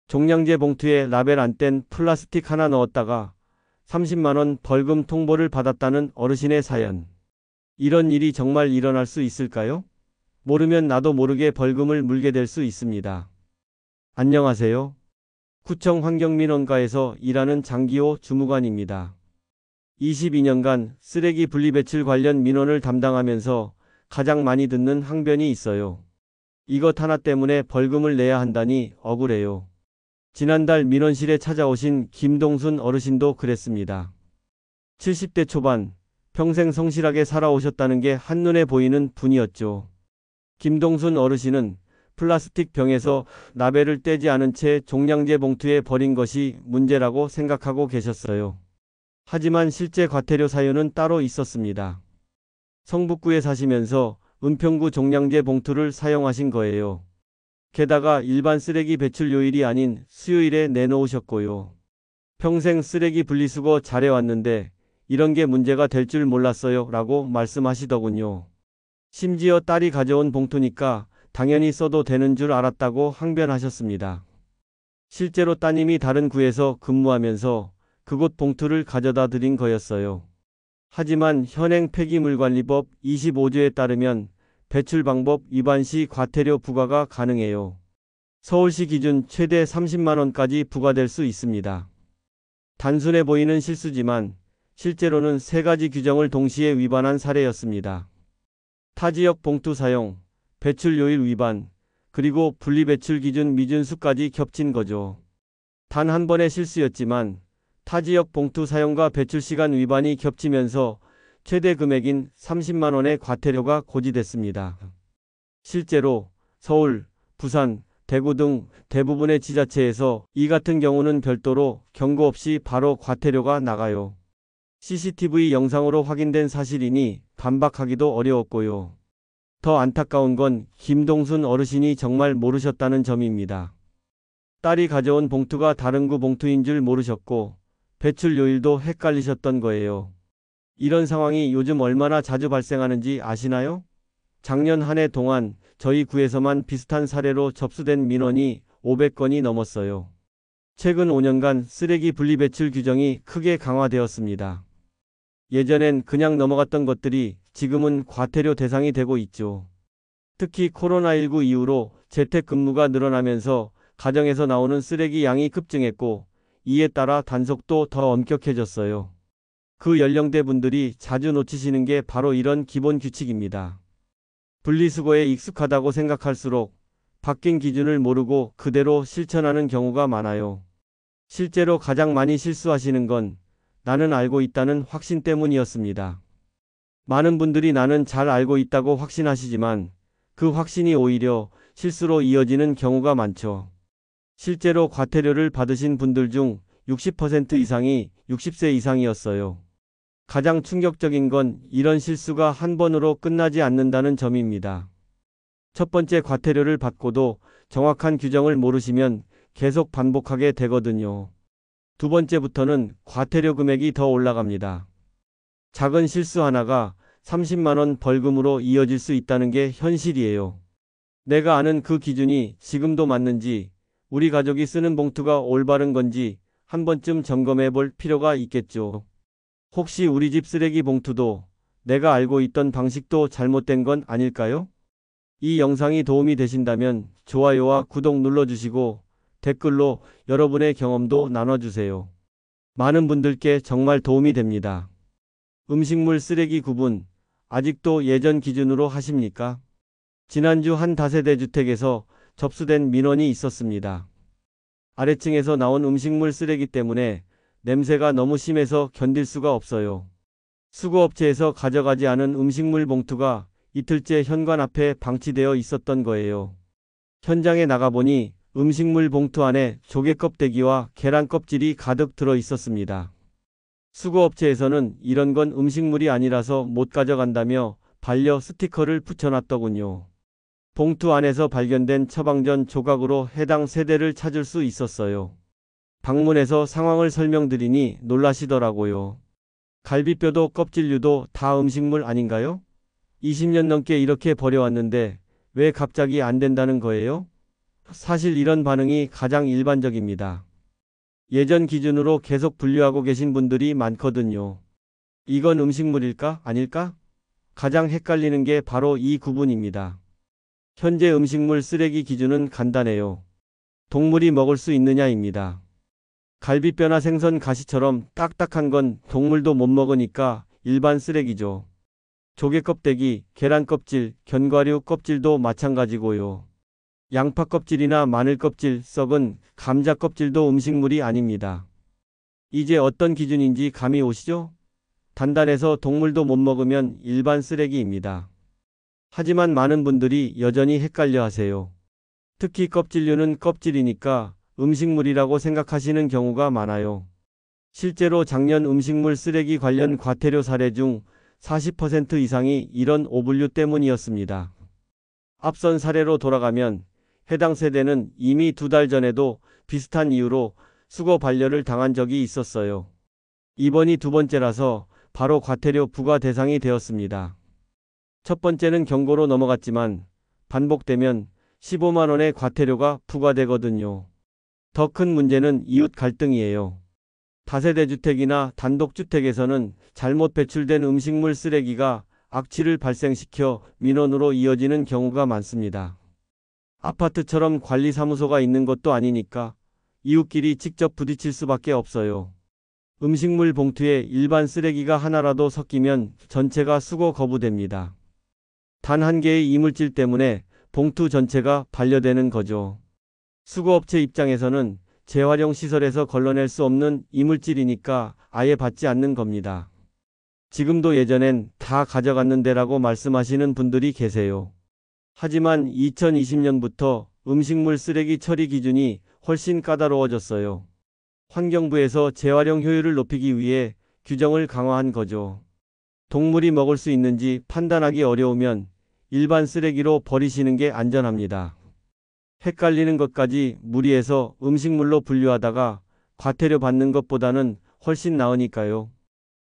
종량제 봉투에 라벨 안 뗀 플라스틱 하나 넣었다가 30만 원 벌금 통보를 받았다는 어르신의 사연. 이런 일이 정말 일어날 수 있을까요? 모르면 나도 모르게 벌금을 물게 될 수 있습니다. 안녕하세요. 구청 환경민원과에서 일하는 장기호 주무관입니다. 22년간 쓰레기 분리배출 관련 민원을 담당하면서 가장 많이 듣는 항변이 있어요. 이것 하나 때문에 벌금을 내야 한다니 억울해요. 지난달 민원실에 찾아오신 김동순 어르신도 그랬습니다. 70대 초반, 평생 성실하게 살아오셨다는 게 한눈에 보이는 분이었죠. 김동순 어르신은 플라스틱 병에서 라벨을 떼지 않은 채 종량제 봉투에 버린 것이 문제라고 생각하고 계셨어요. 하지만 실제 과태료 사유는 따로 있었습니다. 성북구에 사시면서 은평구 종량제 봉투를 사용하신 거예요. 게다가 일반 쓰레기 배출 요일이 아닌 수요일에 내놓으셨고요. 평생 쓰레기 분리수거 잘해왔는데 이런 게 문제가 될 줄 몰랐어요 라고 말씀하시더군요. 심지어 딸이 가져온 봉투니까 당연히 써도 되는 줄 알았다고 항변하셨습니다. 실제로 따님이 다른 구에서 근무하면서 그곳 봉투를 가져다 드린 거였어요. 하지만 현행 폐기물관리법 25조에 따르면 배출 방법 위반 시 과태료 부과가 가능해요. 서울시 기준 최대 30만 원까지 부과될 수 있습니다. 단순해 보이는 실수지만 실제로는 세 가지 규정을 동시에 위반한 사례였습니다. 타지역 봉투 사용, 배출 요일 위반, 그리고 분리배출 기준 미준수까지 겹친 거죠. 단 한 번의 실수였지만 타지역 봉투 사용과 배출 시간 위반이 겹치면서 최대 금액인 30만 원의 과태료가 고지됐습니다. 실제로 서울, 부산, 대구 등 대부분의 지자체에서 이 같은 경우는 별도로 경고 없이 바로 과태료가 나가요. CCTV 영상으로 확인된 사실이니 반박하기도 어려웠고요. 더 안타까운 건 김동순 어르신이 정말 모르셨다는 점입니다. 딸이 가져온 봉투가 다른 구 봉투인 줄 모르셨고 배출 요일도 헷갈리셨던 거예요. 이런 상황이 요즘 얼마나 자주 발생하는지 아시나요? 작년 한 해 동안 저희 구에서만 비슷한 사례로 접수된 민원이 500건이 넘었어요. 최근 5년간 쓰레기 분리배출 규정이 크게 강화되었습니다. 예전엔 그냥 넘어갔던 것들이 지금은 과태료 대상이 되고 있죠. 특히 코로나19 이후로 재택근무가 늘어나면서 가정에서 나오는 쓰레기 양이 급증했고 이에 따라 단속도 더 엄격해졌어요. 그 연령대 분들이 자주 놓치시는 게 바로 이런 기본 규칙입니다. 분리수거에 익숙하다고 생각할수록 바뀐 기준을 모르고 그대로 실천하는 경우가 많아요. 실제로 가장 많이 실수하시는 건 나는 알고 있다는 확신 때문이었습니다. 많은 분들이 나는 잘 알고 있다고 확신하시지만 그 확신이 오히려 실수로 이어지는 경우가 많죠. 실제로 과태료를 받으신 분들 중 60% 이상이 60세 이상이었어요. 가장 충격적인 건 이런 실수가 한 번으로 끝나지 않는다는 점입니다. 첫 번째 과태료를 받고도 정확한 규정을 모르시면 계속 반복하게 되거든요. 두 번째부터는 과태료 금액이 더 올라갑니다. 작은 실수 하나가 30만 원 벌금으로 이어질 수 있다는 게 현실이에요. 내가 아는 그 기준이 지금도 맞는지, 우리 가족이 쓰는 봉투가 올바른 건지 한 번쯤 점검해 볼 필요가 있겠죠. 혹시 우리 집 쓰레기 봉투도 내가 알고 있던 방식도 잘못된 건 아닐까요? 이 영상이 도움이 되신다면 좋아요와 구독 눌러주시고 댓글로 여러분의 경험도 나눠주세요. 많은 분들께 정말 도움이 됩니다. 음식물 쓰레기 구분, 아직도 예전 기준으로 하십니까? 지난주 한 다세대 주택에서 접수된 민원이 있었습니다. 아래층에서 나온 음식물 쓰레기 때문에 냄새가 너무 심해서 견딜 수가 없어요. 수거업체에서 가져가지 않은 음식물 봉투가 이틀째 현관 앞에 방치되어 있었던 거예요. 현장에 나가보니 음식물 봉투 안에 조개 껍데기와 계란 껍질이 가득 들어 있었습니다. 수거업체에서는 이런 건 음식물이 아니라서 못 가져간다며 반려 스티커를 붙여놨더군요. 봉투 안에서 발견된 처방전 조각으로 해당 세대를 찾을 수 있었어요. 방문해서 상황을 설명드리니 놀라시더라고요. 갈비뼈도 껍질류도 다 음식물 아닌가요? 20년 넘게 이렇게 버려왔는데 왜 갑자기 안 된다는 거예요? 사실 이런 반응이 가장 일반적입니다. 예전 기준으로 계속 분류하고 계신 분들이 많거든요. 이건 음식물일까? 아닐까? 가장 헷갈리는 게 바로 이 구분입니다. 현재 음식물 쓰레기 기준은 간단해요. 동물이 먹을 수 있느냐입니다. 갈비뼈나 생선 가시처럼 딱딱한 건 동물도 못 먹으니까 일반 쓰레기죠. 조개 껍데기, 계란 껍질, 견과류 껍질도 마찬가지고요. 양파 껍질이나 마늘 껍질, 썩은 감자 껍질도 음식물이 아닙니다. 이제 어떤 기준인지 감이 오시죠? 단단해서 동물도 못 먹으면 일반 쓰레기입니다. 하지만 많은 분들이 여전히 헷갈려 하세요. 특히 껍질류는 껍질이니까 음식물이라고 생각하시는 경우가 많아요. 실제로 작년 음식물 쓰레기 관련 과태료 사례 중 40% 이상이 이런 오분류 때문이었습니다. 앞선 사례로 돌아가면 해당 세대는 이미 2달 전에도 비슷한 이유로 수거 반려를 당한 적이 있었어요. 이번이 두 번째라서 바로 과태료 부과 대상이 되었습니다. 첫 번째는 경고로 넘어갔지만 반복되면 15만 원의 과태료가 부과되거든요. 더 큰 문제는 이웃 갈등이에요. 다세대 주택이나 단독주택에서는 잘못 배출된 음식물 쓰레기가 악취를 발생시켜 민원으로 이어지는 경우가 많습니다. 아파트처럼 관리사무소가 있는 것도 아니니까 이웃끼리 직접 부딪힐 수밖에 없어요. 음식물 봉투에 일반 쓰레기가 하나라도 섞이면 전체가 수거 거부됩니다. 단 한 개의 이물질 때문에 봉투 전체가 반려되는 거죠. 수거업체 입장에서는 재활용 시설에서 걸러낼 수 없는 이물질이니까 아예 받지 않는 겁니다. 지금도 예전엔 다 가져갔는데라고 말씀하시는 분들이 계세요. 하지만 2020년부터 음식물 쓰레기 처리 기준이 훨씬 까다로워졌어요. 환경부에서 재활용 효율을 높이기 위해 규정을 강화한 거죠. 동물이 먹을 수 있는지 판단하기 어려우면 일반 쓰레기로 버리시는 게 안전합니다. 헷갈리는 것까지 무리해서 음식물로 분류하다가 과태료 받는 것보다는 훨씬 나으니까요.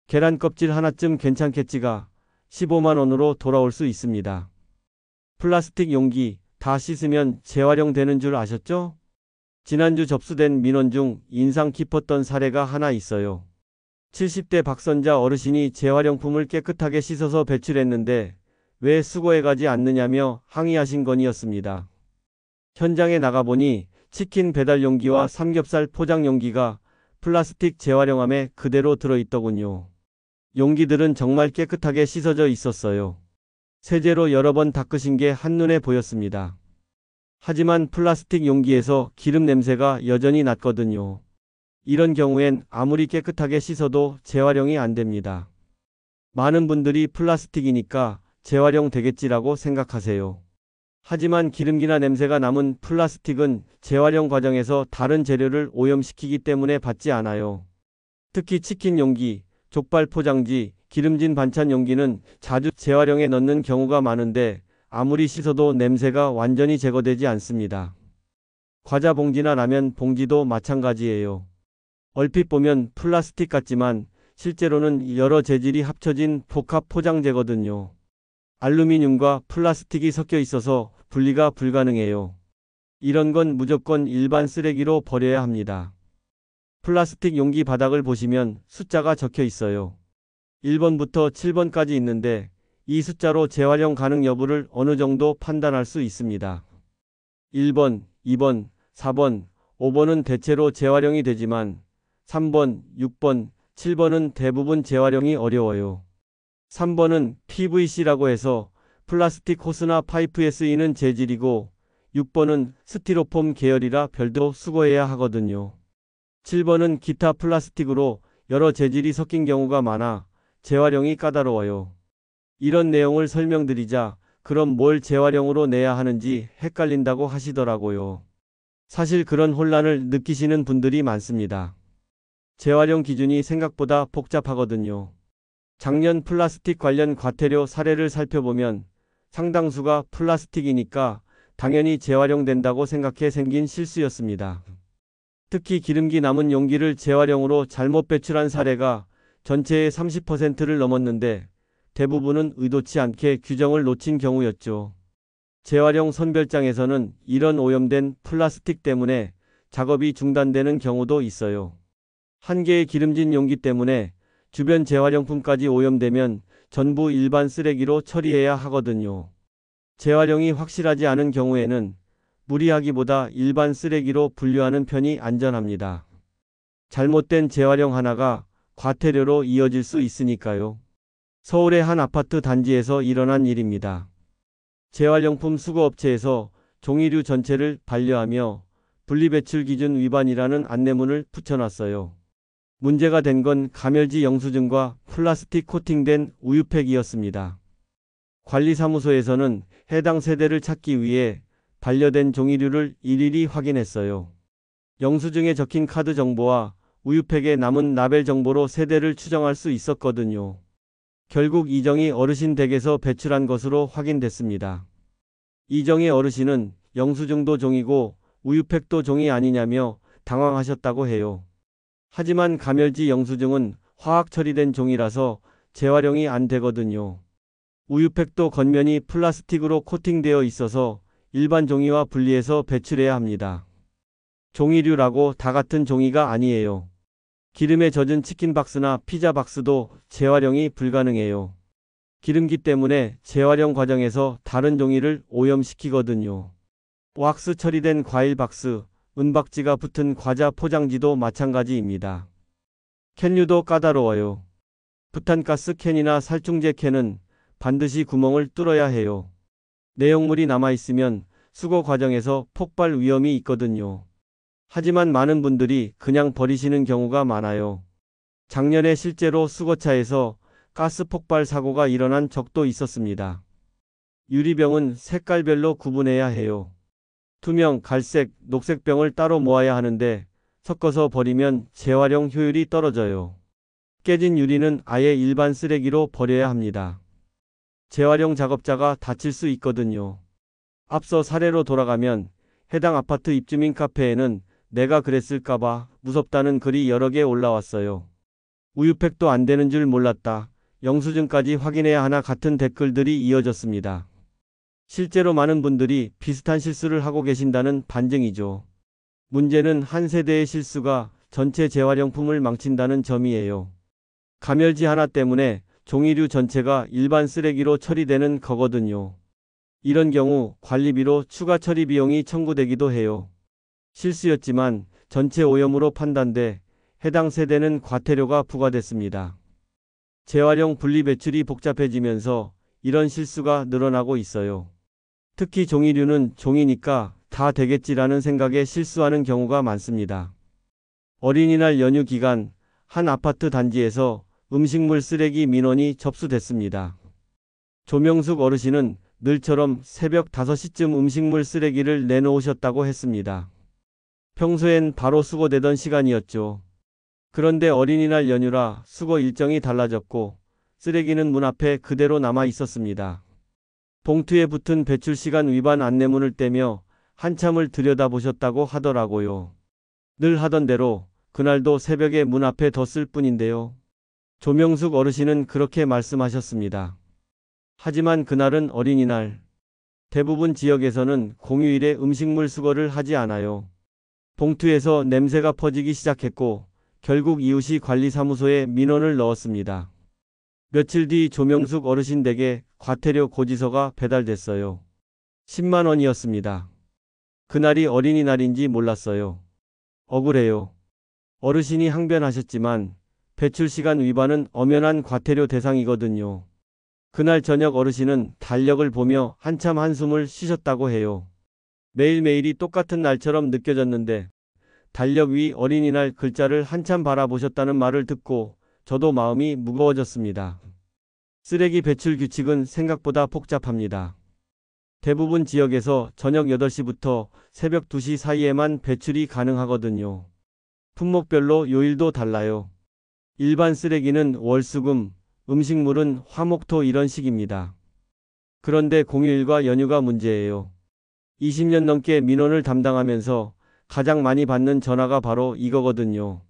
계란 껍질 하나쯤 괜찮겠지가 15만 원으로 돌아올 수 있습니다. 플라스틱 용기 다 씻으면 재활용되는 줄 아셨죠? 지난주 접수된 민원 중 인상 깊었던 사례가 하나 있어요. 70대 박선자 어르신이 재활용품을 깨끗하게 씻어서 배출했는데 왜 수거해 가지 않느냐며 항의하신 건이었습니다. 현장에 나가보니 치킨 배달 용기와 삼겹살 포장 용기가 플라스틱 재활용함에 그대로 들어있더군요. 용기들은 정말 깨끗하게 씻어져 있었어요. 세제로 여러 번 닦으신 게 한눈에 보였습니다. 하지만 플라스틱 용기에서 기름 냄새가 여전히 났거든요. 이런 경우엔 아무리 깨끗하게 씻어도 재활용이 안 됩니다. 많은 분들이 플라스틱이니까 재활용 되겠지라고 생각하세요. 하지만 기름기나 냄새가 남은 플라스틱은 재활용 과정에서 다른 재료를 오염시키기 때문에 받지 않아요. 특히 치킨 용기, 족발 포장지, 기름진 반찬 용기는 자주 재활용에 넣는 경우가 많은데 아무리 씻어도 냄새가 완전히 제거되지 않습니다. 과자 봉지나 라면 봉지도 마찬가지예요. 얼핏 보면 플라스틱 같지만 실제로는 여러 재질이 합쳐진 복합 포장재거든요. 알루미늄과 플라스틱이 섞여 있어서 분리가 불가능해요. 이런 건 무조건 일반 쓰레기로 버려야 합니다. 플라스틱 용기 바닥을 보시면 숫자가 적혀 있어요. 1번부터 7번까지 있는데 이 숫자로 재활용 가능 여부를 어느 정도 판단할 수 있습니다. 1번, 2번, 4번, 5번은 대체로 재활용이 되지만 3번, 6번, 7번은 대부분 재활용이 어려워요. 3번은 PVC라고 해서 플라스틱 호스나 파이프에 쓰이는 재질이고 6번은 스티로폼 계열이라 별도 수거해야 하거든요. 7번은 기타 플라스틱으로 여러 재질이 섞인 경우가 많아 재활용이 까다로워요. 이런 내용을 설명드리자 그럼 뭘 재활용으로 내야 하는지 헷갈린다고 하시더라고요. 사실 그런 혼란을 느끼시는 분들이 많습니다. 재활용 기준이 생각보다 복잡하거든요. 작년 플라스틱 관련 과태료 사례를 살펴보면 상당수가 플라스틱이니까 당연히 재활용된다고 생각해 생긴 실수였습니다. 특히 기름기 남은 용기를 재활용으로 잘못 배출한 사례가 전체의 30%를 넘었는데 대부분은 의도치 않게 규정을 놓친 경우였죠. 재활용 선별장에서는 이런 오염된 플라스틱 때문에 작업이 중단되는 경우도 있어요. 한 개의 기름진 용기 때문에 주변 재활용품까지 오염되면 전부 일반 쓰레기로 처리해야 하거든요. 재활용이 확실하지 않은 경우에는 무리하기보다 일반 쓰레기로 분류하는 편이 안전합니다. 잘못된 재활용 하나가 과태료로 이어질 수 있으니까요. 서울의 한 아파트 단지에서 일어난 일입니다. 재활용품 수거업체에서 종이류 전체를 반려하며 분리배출 기준 위반이라는 안내문을 붙여놨어요. 문제가 된 건 가멸지 영수증과 플라스틱 코팅된 우유팩이었습니다. 관리사무소에서는 해당 세대를 찾기 위해 반려된 종이류를 일일이 확인했어요. 영수증에 적힌 카드 정보와 우유팩에 남은 라벨 정보로 세대를 추정할 수 있었거든요. 결국 이정희 어르신 댁에서 배출한 것으로 확인됐습니다. 이정희 어르신은 영수증도 종이고 우유팩도 종이 아니냐며 당황하셨다고 해요. 하지만 가멸지 영수증은 화학 처리된 종이라서 재활용이 안 되거든요. 우유팩도 겉면이 플라스틱으로 코팅되어 있어서 일반 종이와 분리해서 배출해야 합니다. 종이류라고 다 같은 종이가 아니에요. 기름에 젖은 치킨 박스나 피자 박스도 재활용이 불가능해요. 기름기 때문에 재활용 과정에서 다른 종이를 오염시키거든요. 왁스 처리된 과일 박스, 은박지가 붙은 과자 포장지도 마찬가지입니다. 캔류도 까다로워요. 부탄가스 캔이나 살충제 캔은 반드시 구멍을 뚫어야 해요. 내용물이 남아있으면 수거 과정에서 폭발 위험이 있거든요. 하지만 많은 분들이 그냥 버리시는 경우가 많아요. 작년에 실제로 수거차에서 가스 폭발 사고가 일어난 적도 있었습니다. 유리병은 색깔별로 구분해야 해요. 투명, 갈색, 녹색 병을 따로 모아야 하는데 섞어서 버리면 재활용 효율이 떨어져요. 깨진 유리는 아예 일반 쓰레기로 버려야 합니다. 재활용 작업자가 다칠 수 있거든요. 앞서 사례로 돌아가면 해당 아파트 입주민 카페에는 내가 그랬을까봐 무섭다는 글이 여러 개 올라왔어요. 우유팩도 안 되는 줄 몰랐다. 영수증까지 확인해야 하나 같은 댓글들이 이어졌습니다. 실제로 많은 분들이 비슷한 실수를 하고 계신다는 반증이죠. 문제는 한 세대의 실수가 전체 재활용품을 망친다는 점이에요. 가멸지 하나 때문에 종이류 전체가 일반 쓰레기로 처리되는 거거든요. 이런 경우 관리비로 추가 처리 비용이 청구되기도 해요. 실수였지만 전체 오염으로 판단돼 해당 세대는 과태료가 부과됐습니다. 재활용 분리배출이 복잡해지면서 이런 실수가 늘어나고 있어요. 특히 종이류는 종이니까 다 되겠지라는 생각에 실수하는 경우가 많습니다. 어린이날 연휴 기간 한 아파트 단지에서 음식물 쓰레기 민원이 접수됐습니다. 조명숙 어르신은 늘처럼 새벽 5시쯤 음식물 쓰레기를 내놓으셨다고 했습니다. 평소엔 바로 수거되던 시간이었죠. 그런데 어린이날 연휴라 수거 일정이 달라졌고 쓰레기는 문 앞에 그대로 남아 있었습니다. 봉투에 붙은 배출 시간 위반 안내문을 떼며 한참을 들여다보셨다고 하더라고요. 늘 하던 대로 그날도 새벽에 문 앞에 뒀을 뿐인데요. 조명숙 어르신은 그렇게 말씀하셨습니다. 하지만 그날은 어린이날. 대부분 지역에서는 공휴일에 음식물 수거를 하지 않아요. 봉투에서 냄새가 퍼지기 시작했고 결국 이웃이 관리사무소에 민원을 넣었습니다. 며칠 뒤 조명숙 어르신 댁에 과태료 고지서가 배달됐어요. 10만 원이었습니다. 그날이 어린이날인지 몰랐어요. 억울해요. 어르신이 항변하셨지만 배출 시간 위반은 엄연한 과태료 대상이거든요. 그날 저녁 어르신은 달력을 보며 한참 한숨을 쉬셨다고 해요. 매일매일이 똑같은 날처럼 느껴졌는데 달력 위 어린이날 글자를 한참 바라보셨다는 말을 듣고 저도 마음이 무거워졌습니다. 쓰레기 배출 규칙은 생각보다 복잡합니다. 대부분 지역에서 저녁 8시부터 새벽 2시 사이에만 배출이 가능하거든요. 품목별로 요일도 달라요. 일반 쓰레기는 월수금, 음식물은 화목토 이런 식입니다. 그런데 공휴일과 연휴가 문제예요. 20년 넘게 민원을 담당하면서 가장 많이 받는 전화가 바로 이거거든요.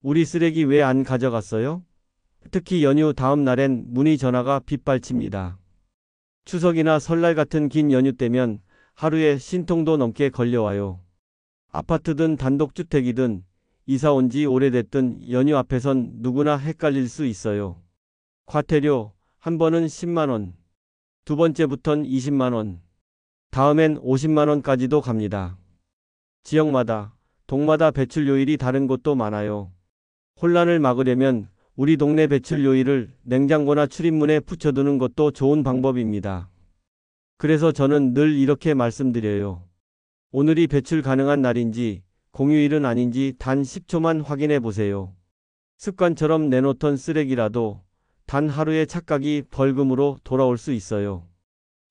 우리 쓰레기 왜 안 가져갔어요? 특히 연휴 다음 날엔 문의 전화가 빗발칩니다. 추석이나 설날 같은 긴 연휴 때면 하루에 신통도 넘게 걸려와요. 아파트든 단독주택이든 이사 온 지 오래됐든 연휴 앞에선 누구나 헷갈릴 수 있어요. 과태료 한 번은 10만 원, 두 번째부턴 20만 원, 다음엔 50만 원까지도 갑니다. 지역마다, 동마다 배출 요일이 다른 곳도 많아요. 혼란을 막으려면 우리 동네 배출 요일을 냉장고나 출입문에 붙여두는 것도 좋은 방법입니다. 그래서 저는 늘 이렇게 말씀드려요. 오늘이 배출 가능한 날인지 공휴일은 아닌지 단 10초만 확인해 보세요. 습관처럼 내놓던 쓰레기라도 단 하루의 착각이 벌금으로 돌아올 수 있어요.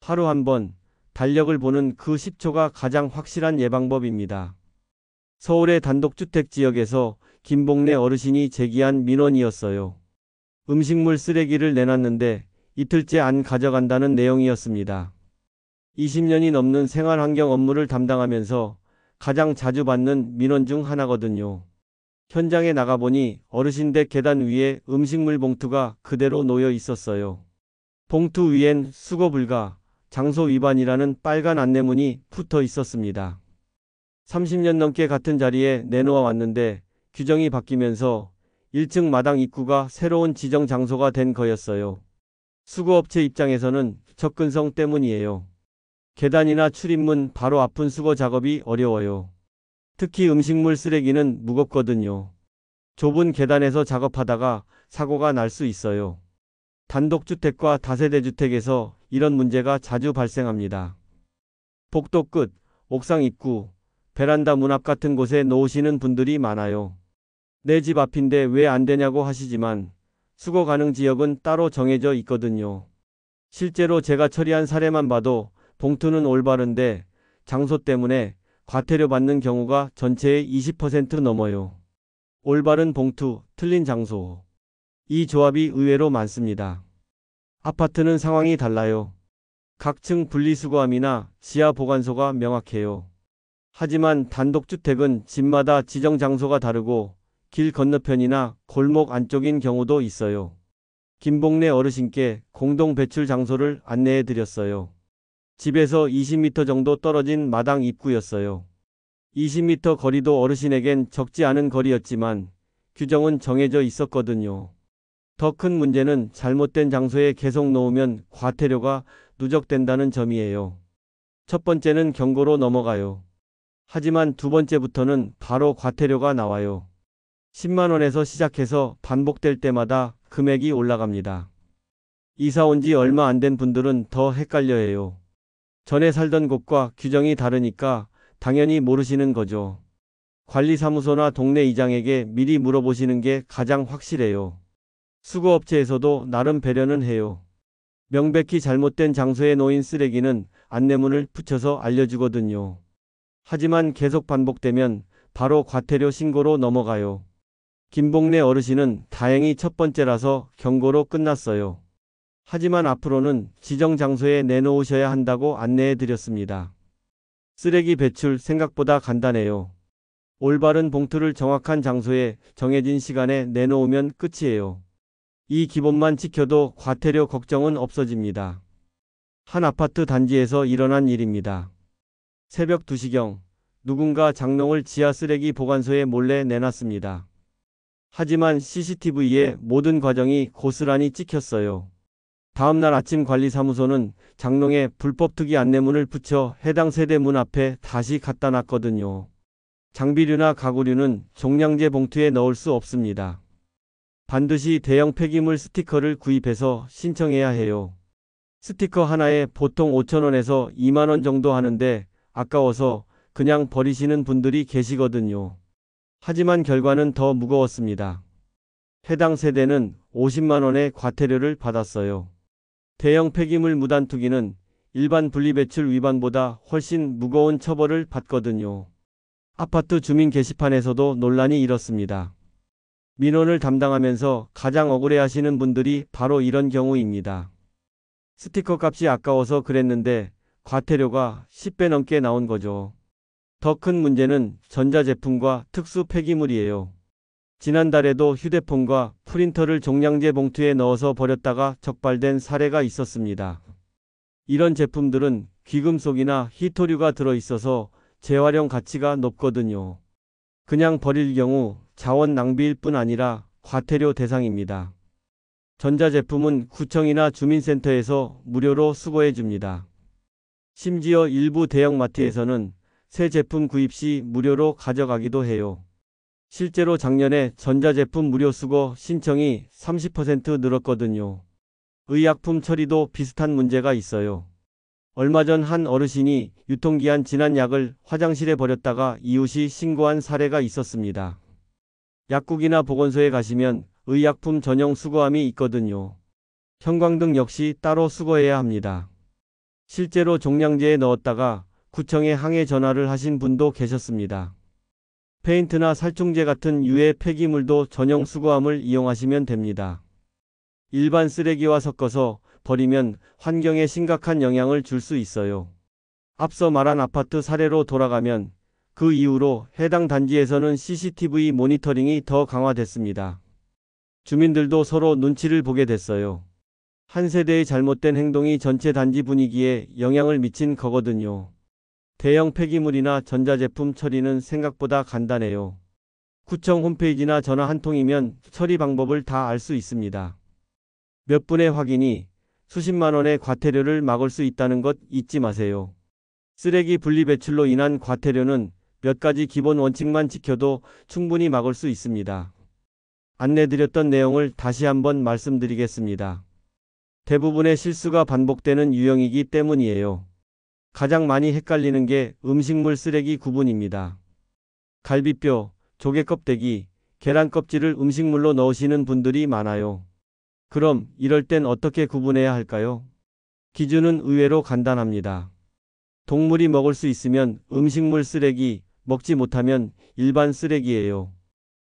하루 한 번 달력을 보는 그 10초가 가장 확실한 예방법입니다. 서울의 단독주택 지역에서 김복래 어르신이 제기한 민원이었어요. 음식물 쓰레기를 내놨는데 이틀째 안 가져간다는 내용이었습니다. 20년이 넘는 생활환경 업무를 담당하면서 가장 자주 받는 민원 중 하나거든요. 현장에 나가보니 어르신 댁 계단 위에 음식물 봉투가 그대로 놓여 있었어요. 봉투 위엔 수거 불가, 장소 위반이라는 빨간 안내문이 붙어 있었습니다. 30년 넘게 같은 자리에 내놓아 왔는데 규정이 바뀌면서 1층 마당 입구가 새로운 지정 장소가 된 거였어요. 수거업체 입장에서는 접근성 때문이에요. 계단이나 출입문 바로 앞은 수거 작업이 어려워요. 특히 음식물 쓰레기는 무겁거든요. 좁은 계단에서 작업하다가 사고가 날 수 있어요. 단독주택과 다세대주택에서 이런 문제가 자주 발생합니다. 복도 끝, 옥상 입구, 베란다 문 앞 같은 곳에 놓으시는 분들이 많아요. 내 집 앞인데 왜 안 되냐고 하시지만 수거 가능 지역은 따로 정해져 있거든요. 실제로 제가 처리한 사례만 봐도 봉투는 올바른데 장소 때문에 과태료 받는 경우가 전체의 20% 넘어요. 올바른 봉투, 틀린 장소. 이 조합이 의외로 많습니다. 아파트는 상황이 달라요. 각 층 분리수거함이나 지하 보관소가 명확해요. 하지만 단독주택은 집마다 지정 장소가 다르고 길 건너편이나 골목 안쪽인 경우도 있어요. 김복래 어르신께 공동 배출 장소를 안내해 드렸어요. 집에서 20m 정도 떨어진 마당 입구였어요. 20m 거리도 어르신에겐 적지 않은 거리였지만 규정은 정해져 있었거든요. 더 큰 문제는 잘못된 장소에 계속 놓으면 과태료가 누적된다는 점이에요. 첫 번째는 경고로 넘어가요. 하지만 두 번째부터는 바로 과태료가 나와요. 10만 원에서 시작해서 반복될 때마다 금액이 올라갑니다. 이사 온 지 얼마 안 된 분들은 더 헷갈려해요. 전에 살던 곳과 규정이 다르니까 당연히 모르시는 거죠. 관리사무소나 동네 이장에게 미리 물어보시는 게 가장 확실해요. 수거업체에서도 나름 배려는 해요. 명백히 잘못된 장소에 놓인 쓰레기는 안내문을 붙여서 알려주거든요. 하지만 계속 반복되면 바로 과태료 신고로 넘어가요. 김복래 어르신은 다행히 첫 번째라서 경고로 끝났어요. 하지만 앞으로는 지정 장소에 내놓으셔야 한다고 안내해 드렸습니다. 쓰레기 배출 생각보다 간단해요. 올바른 봉투를 정확한 장소에 정해진 시간에 내놓으면 끝이에요. 이 기본만 지켜도 과태료 걱정은 없어집니다. 한 아파트 단지에서 일어난 일입니다. 새벽 2시경 누군가 장롱을 지하 쓰레기 보관소에 몰래 내놨습니다. 하지만 CCTV에 모든 과정이 고스란히 찍혔어요. 다음날 아침 관리사무소는 장롱에 불법 투기 안내문을 붙여 해당 세대 문 앞에 다시 갖다 놨거든요. 장비류나 가구류는 종량제 봉투에 넣을 수 없습니다. 반드시 대형 폐기물 스티커를 구입해서 신청해야 해요. 스티커 하나에 보통 5,000원에서 2만 원 정도 하는데 아까워서 그냥 버리시는 분들이 계시거든요. 하지만 결과는 더 무거웠습니다. 해당 세대는 50만 원의 과태료를 받았어요. 대형 폐기물 무단 투기는 일반 분리배출 위반보다 훨씬 무거운 처벌을 받거든요. 아파트 주민 게시판에서도 논란이 일었습니다. 민원을 담당하면서 가장 억울해하시는 분들이 바로 이런 경우입니다. 스티커 값이 아까워서 그랬는데 과태료가 10배 넘게 나온 거죠. 더 큰 문제는 전자제품과 특수 폐기물이에요. 지난달에도 휴대폰과 프린터를 종량제 봉투에 넣어서 버렸다가 적발된 사례가 있었습니다. 이런 제품들은 귀금속이나 히토류가 들어있어서 재활용 가치가 높거든요. 그냥 버릴 경우 자원 낭비일 뿐 아니라 과태료 대상입니다. 전자제품은 구청이나 주민센터에서 무료로 수거해 줍니다. 심지어 일부 대형마트에서는 새 제품 구입 시 무료로 가져가기도 해요. 실제로 작년에 전자제품 무료 수거 신청이 30% 늘었거든요. 의약품 처리도 비슷한 문제가 있어요. 얼마 전 한 어르신이 유통기한 지난 약을 화장실에 버렸다가 이웃이 신고한 사례가 있었습니다. 약국이나 보건소에 가시면 의약품 전용 수거함이 있거든요. 형광등 역시 따로 수거해야 합니다. 실제로 종량제에 넣었다가 구청에 항해 전화를 하신 분도 계셨습니다. 페인트나 살충제 같은 유해 폐기물도 전용 수거함을 이용하시면 됩니다. 일반 쓰레기와 섞어서 버리면 환경에 심각한 영향을 줄 수 있어요. 앞서 말한 아파트 사례로 돌아가면 그 이후로 해당 단지에서는 CCTV 모니터링이 더 강화됐습니다. 주민들도 서로 눈치를 보게 됐어요. 한 세대의 잘못된 행동이 전체 단지 분위기에 영향을 미친 거거든요. 대형 폐기물이나 전자제품 처리는 생각보다 간단해요. 구청 홈페이지나 전화 한 통이면 처리 방법을 다 알 수 있습니다. 몇 분의 확인이 수십만 원의 과태료를 막을 수 있다는 것 잊지 마세요. 쓰레기 분리 배출로 인한 과태료는 몇 가지 기본 원칙만 지켜도 충분히 막을 수 있습니다. 안내드렸던 내용을 다시 한번 말씀드리겠습니다. 대부분의 실수가 반복되는 유형이기 때문이에요. 가장 많이 헷갈리는 게 음식물 쓰레기 구분입니다. 갈비뼈, 조개 껍데기, 계란 껍질을 음식물로 넣으시는 분들이 많아요. 그럼 이럴 땐 어떻게 구분해야 할까요? 기준은 의외로 간단합니다. 동물이 먹을 수 있으면 음식물 쓰레기, 먹지 못하면 일반 쓰레기예요.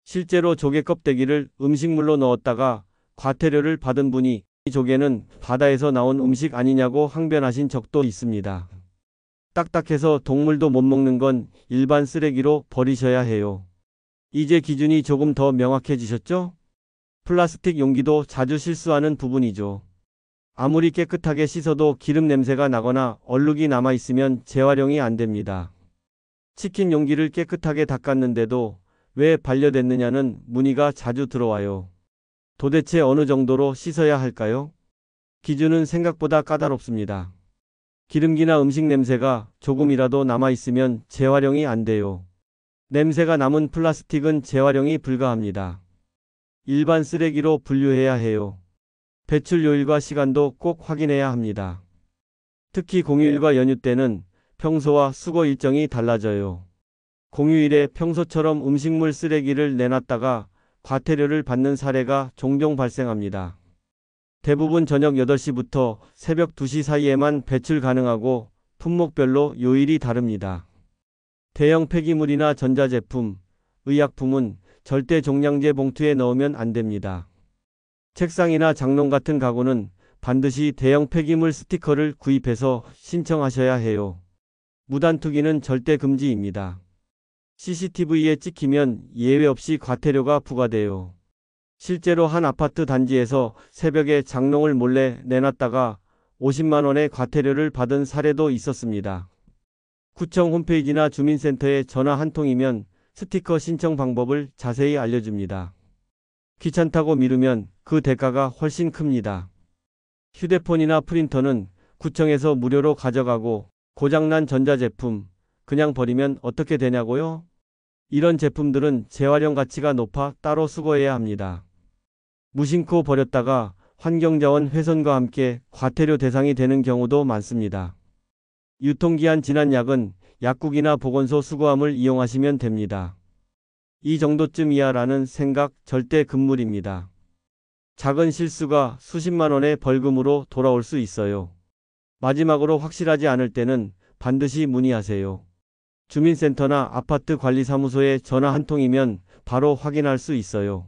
실제로 조개 껍데기를 음식물로 넣었다가 과태료를 받은 분이 이 조개는 바다에서 나온 음식 아니냐고 항변하신 적도 있습니다. 딱딱해서 동물도 못 먹는 건 일반 쓰레기로 버리셔야 해요. 이제 기준이 조금 더 명확해지셨죠? 플라스틱 용기도 자주 실수하는 부분이죠. 아무리 깨끗하게 씻어도 기름 냄새가 나거나 얼룩이 남아있으면 재활용이 안 됩니다. 치킨 용기를 깨끗하게 닦았는데도 왜 반려됐느냐는 문의가 자주 들어와요. 도대체 어느 정도로 씻어야 할까요? 기준은 생각보다 까다롭습니다. 기름기나 음식 냄새가 조금이라도 남아있으면 재활용이 안 돼요. 냄새가 남은 플라스틱은 재활용이 불가합니다. 일반 쓰레기로 분류해야 해요. 배출 요일과 시간도 꼭 확인해야 합니다. 특히 공휴일과 연휴 때는 평소와 수거 일정이 달라져요. 공휴일에 평소처럼 음식물 쓰레기를 내놨다가 과태료를 받는 사례가 종종 발생합니다. 대부분 저녁 8시부터 새벽 2시 사이에만 배출 가능하고 품목별로 요일이 다릅니다. 대형 폐기물이나 전자제품, 의약품은 절대 종량제 봉투에 넣으면 안 됩니다. 책상이나 장롱 같은 가구는 반드시 대형 폐기물 스티커를 구입해서 신청하셔야 해요. 무단 투기는 절대 금지입니다. CCTV에 찍히면 예외 없이 과태료가 부과돼요. 실제로 한 아파트 단지에서 새벽에 장롱을 몰래 내놨다가 50만 원의 과태료를 받은 사례도 있었습니다. 구청 홈페이지나 주민센터에 전화 한 통이면 스티커 신청 방법을 자세히 알려줍니다. 귀찮다고 미루면 그 대가가 훨씬 큽니다. 휴대폰이나 프린터는 구청에서 무료로 가져가고 고장난 전자제품 그냥 버리면 어떻게 되냐고요? 이런 제품들은 재활용 가치가 높아 따로 수거해야 합니다. 무심코 버렸다가 환경자원 훼손과 함께 과태료 대상이 되는 경우도 많습니다. 유통기한 지난 약은 약국이나 보건소 수거함을 이용하시면 됩니다. 이 정도쯤이야라는 생각 절대 금물입니다. 작은 실수가 수십만 원의 벌금으로 돌아올 수 있어요. 마지막으로 확실하지 않을 때는 반드시 문의하세요. 주민센터나 아파트 관리사무소에 전화 한 통이면 바로 확인할 수 있어요.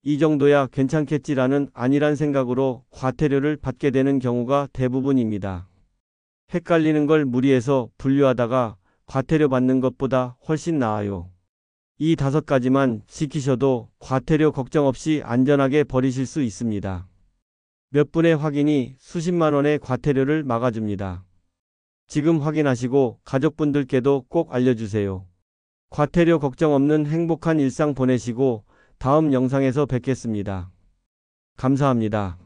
이 정도야 괜찮겠지라는 안일한 생각으로 과태료를 받게 되는 경우가 대부분입니다. 헷갈리는 걸 무리해서 분류하다가 과태료 받는 것보다 훨씬 나아요. 이 5가지만 지키셔도 과태료 걱정 없이 안전하게 버리실 수 있습니다. 몇 분의 확인이 수십만 원의 과태료를 막아줍니다. 지금 확인하시고 가족분들께도 꼭 알려주세요. 과태료 걱정 없는 행복한 일상 보내시고 다음 영상에서 뵙겠습니다. 감사합니다.